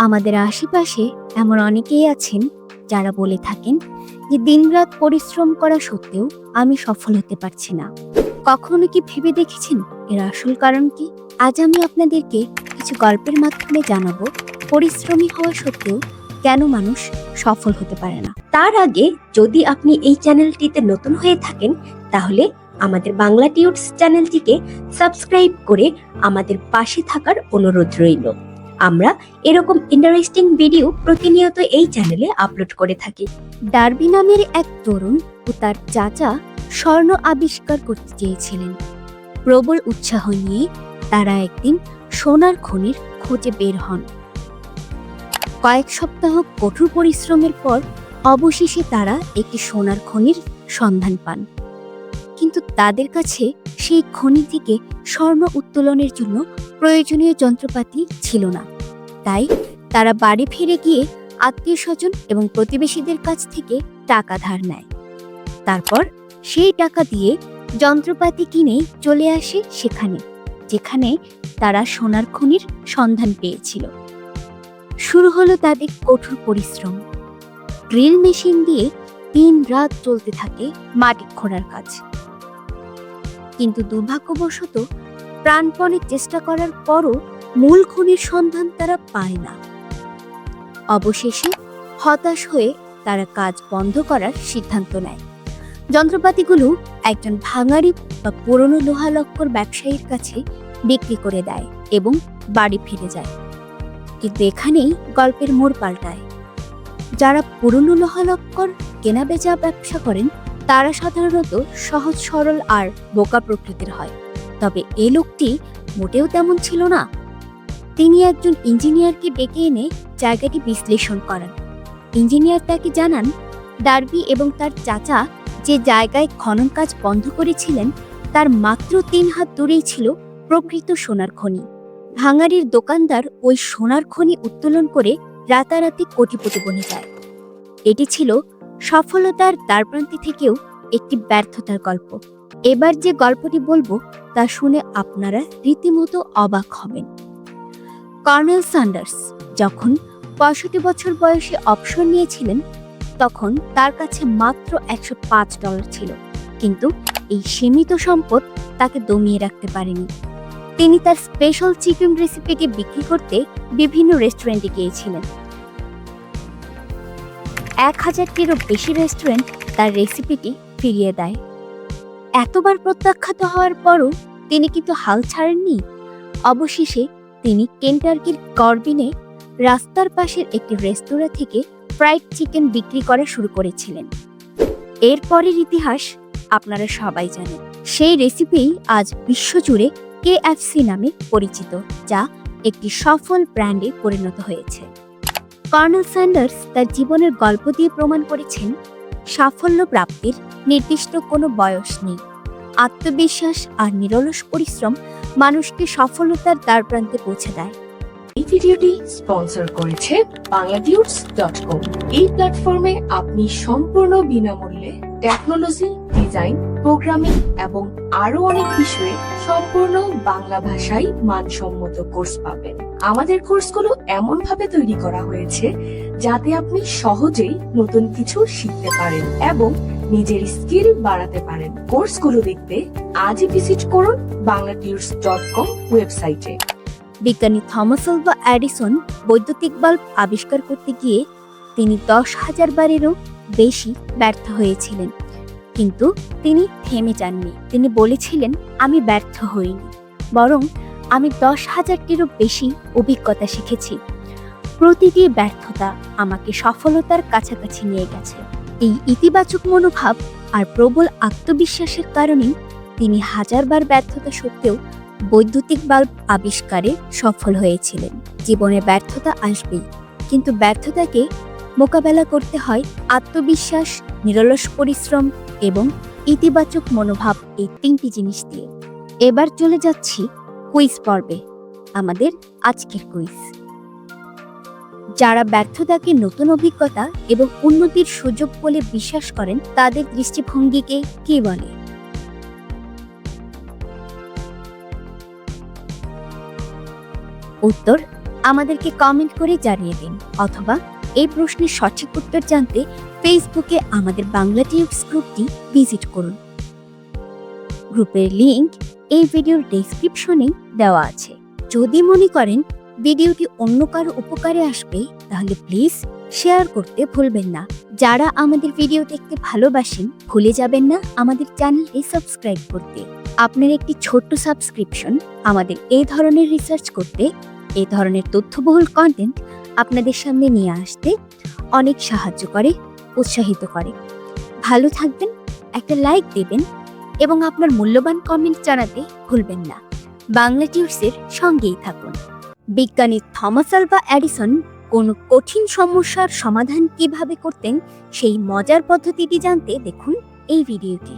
আমাদের আশেপাশে এমন অনেকেই আছেন যারা বলে থাকেন যে দিনরাত পরিশ্রম করা সত্ত্বেও আমি সফল হতে পারছি না। কখনো কি ভেবে দেখেছেন এর আসল কারণ কি? আজ আমি আপনাদেরকে কিছু গল্পের মাধ্যমে জানাবো পরিশ্রমী হওয়া সত্ত্বেও কেন মানুষ সফল হতে পারে না। তার আগে যদি আপনি এই চ্যানেলটিতে নতুন হয়ে থাকেন তাহলে আমাদের বাংলা টিউটস চ্যানেলটিকে সাবস্ক্রাইব করে আমাদের পাশে থাকার অনুরোধ রইল। আমরা এরকম ইন্টারেস্টিং ভিডিও প্রতিনিয়ত এই চ্যানেলে আপলোড করে থাকি। ডার্বি নামের এক তরুণ ও তার চাচা স্বর্ণ আবিষ্কার করতে চেয়েছিলেন। প্রবল উৎসাহ নিয়ে তারা একদিন সোনার খনির খোঁজে বের হন। কয়েক সপ্তাহ কঠোর পরিশ্রমের পর অবশেষে তারা একটি সোনার খনির সন্ধান পান, কিন্তু তাদের কাছে সেই খনি থেকে স্বর্ণ উত্তোলনের জন্য প্রয়োজনীয় যন্ত্রপাতি ছিল না। তাই তারা বাড়ি ফিরে গিয়ে আত্মীয় স্বজন এবং প্রতিবেশীদের কাছ থেকে টাকা ধার নেয়। তারপর সেই টাকা দিয়ে যন্ত্রপাতি কিনে চলে আসে সেখানে যেখানে তারা সোনার খনির সন্ধান পেয়েছিল। শুরু হলো তাদের কঠোর পরিশ্রম। ড্রিল মেশিন দিয়ে দিন-রাত চলতে থাকে মাটি খোঁড়ার কাজ। কিন্তু দুর্ভাগ্যবশত প্রাণপণে চেষ্টা করার পরও মূল খনির সন্ধান তারা পায় না। অবশেষে হতাশ হয়ে তারা কাজ বন্ধ করার সিদ্ধান্ত নেয়। যন্ত্রপাতিগুলো একজন ভাঙাড়ি বা পুরনো লোহালক্কর ব্যবসায়ীর কাছে বিক্রি করে দেয় এবং বাড়ি ফিরে যায়। কিন্তু এখানেই গল্পের মোড় পাল্টায়। যারা পুরনো লোহালক্কর কেনাবেচা ব্যবসা করেন তারা সাধারণত সহজ সরল আর বোকা প্রকৃতির হয়। তবে এ লোকটি মোটেও তেমন ছিল না। তিনি একজন ইঞ্জিনিয়ারকে ডেকে এনে জায়গাটি বিশ্লেষণ করান। ইঞ্জিনিয়ার তাকে জানান ডার্বি এবং তার চাচা যে জায়গায় খনন কাজ বন্ধ করেছিলেন তার মাত্র 3 হাত দূরেই ছিল প্রকৃত সোনার খনি। ভাঙাড়ির দোকানদার ওই সোনার খনি উত্তোলন করে রাতারাতি কোটিপতি বনে যায়। এটি ছিল সফলতার দ্বারপ্রান্তে থেকেও একটি ব্যর্থতার গল্প। এবার যে গল্পটি বলবো তা শুনে আপনারা রীতিমতো অবাক হবেন। কর্নেল স্যান্ডার্স যখন 65 বছর বয়সে অবসর নিয়েছিলেন তখন তার কাছে মাত্র $105 ছিল, কিন্তু এই সীমিত সম্পদ তাকে দমিয়ে রাখতে পারেনি। তিনি তার স্পেশাল চিকেন রেসিপিটি বিক্রি করতে বিভিন্ন রেস্টুরেন্টে গিয়েছিলেন। 1000-টিরও বেশি রেস্টুরেন্ট তার রেসিপিটি ফিরিয়ে দেয়। এতবার প্রত্যাখ্যাত হওয়ার পরও তিনি কিন্তু হাল ছাড়েননি। অবশেষে তিনি কেন্টাকির কর্বিনে রাস্তার পাশের একটি রেস্তোরাঁ থেকে ফ্রাইড চিকেন বিক্রি করা শুরু করেছিলেন। এরপরের ইতিহাস আপনারা সবাই জানেন। সেই রেসিপি আজ বিশ্বজুড়ে KFC নামে পরিচিত, যা একটি সফল ব্র্যান্ডে পরিণত হয়েছে। কর্নেল স্যান্ডার্স তার জীবনের গল্প দিয়ে প্রমাণ করেছেন সাফল্য প্রাপ্তির নির্দিষ্ট কোনো বয়স নেই। আত্মবিশ্বাস আর নিরলস পরিশ্রম মানুষকে সফলতার দ্বারপ্রান্তে পৌঁছে দেয়। এই ভিডিওটি স্পন্সর করেছে bangladudes.com। এই প্ল্যাটফর্মে আপনি সম্পূর্ণ বিনামূল্যে টেকনোলজি, ডিজাইন, প্রোগ্রামিং এবং আরো অনেক বিষয়ে সম্পূর্ণ বাংলা ভাষায় মানসম্মত কোর্স পাবেন। আমাদের কোর্সগুলো এমন ভাবে তৈরি করা হয়েছে যাতে আপনি সহজেই নতুন কিছু শিখতে পারেন এবং নিজের স্কিল বাড়াতে পারেন। কোর্সগুলো দেখতে আজই ভিজিট করুন bangladudes.com ওয়েবসাইটে। বিজ্ঞানী থমাস আলভা এডিসন বৈদ্যুতিক বাল্ব আবিষ্কার করতে গিয়ে তিনি 10,000 বারেরও বেশি ব্যর্থ হয়েছিলেন, কিন্তু তিনি থেমে যাননি। তিনি বলেছিলেন, আমি ব্যর্থ হইনি, বরং আমি 10,000-টিরও বেশি অভিজ্ঞতা শিখেছি। প্রতিটি ব্যর্থতা আমাকে সফলতার কাছাকাছি নিয়ে গেছে। এই ইতিবাচক মনোভাব আর প্রবল আত্মবিশ্বাসের কারণেই তিনি 1000 বার ব্যর্থতা সত্ত্বেও বৈদ্যুতিক বাল্ব আবিষ্কারে সফল হয়েছিলেন। জীবনে ব্যর্থতা আসবেই, কিন্তু ব্যর্থতাকে মোকাবেলা করতে হয় আত্মবিশ্বাস, নিরলস পরিশ্রম এবং ইতিবাচক মনোভাব, এই 3টি জিনিস দিয়ে। এবার চলে যাচ্ছি কুইজ পর্বে। আমাদের আজকের কুইজ: যারা ব্যর্থতাকে নতুন অভিজ্ঞতা এবং উন্নতির সুযোগ বলে বিশ্বাস করেন তাদের দৃষ্টিভঙ্গিকে কি বলে? উত্তর: আমাদেরকে কমেন্ট করে জানিয়ে দিন, অথবা এই প্রশ্নের সঠিক উত্তর জানতে ফেসবুকে আমাদের বাংলা টিউবস গ্রুপটি ভিজিট করুন। গ্রুপের লিংক এই ভিডিওর ডেসক্রিপশনে দেওয়া আছে। যদি মনে করেন ভিডিওটি অন্য কারো উপকারে আসবে, তাহলে প্লিজ শেয়ার করতে ভুলবেন না। যারা আমাদের ভিডিও দেখতে ভালোবাসেন, ভুলে যাবেন না আমাদের চ্যানেলটি সাবস্ক্রাইব করতে। আপনার একটি ছোট্ট সাবস্ক্রিপশন আমাদের এই ধরনের রিসার্চ করতে, এই ধরনের তথ্যবহুল কন্টেন্ট আপনাদের সামনে নিয়ে আসতে অনেক সাহায্য করে, উৎসাহিত করে। ভালো থাকবেন, একটা লাইক দেবেন এবং আপনার মূল্যবান কমেন্ট জানাতে ভুলবেন না। বাংলা টিউবসের সঙ্গেই থাকুন। বিজ্ঞানী থমাস আলভা এডিসন কোনো কঠিন সমস্যার সমাধান কিভাবে করতেন, সেই মজার পদ্ধতিটি জানতে দেখুন এই ভিডিওটি।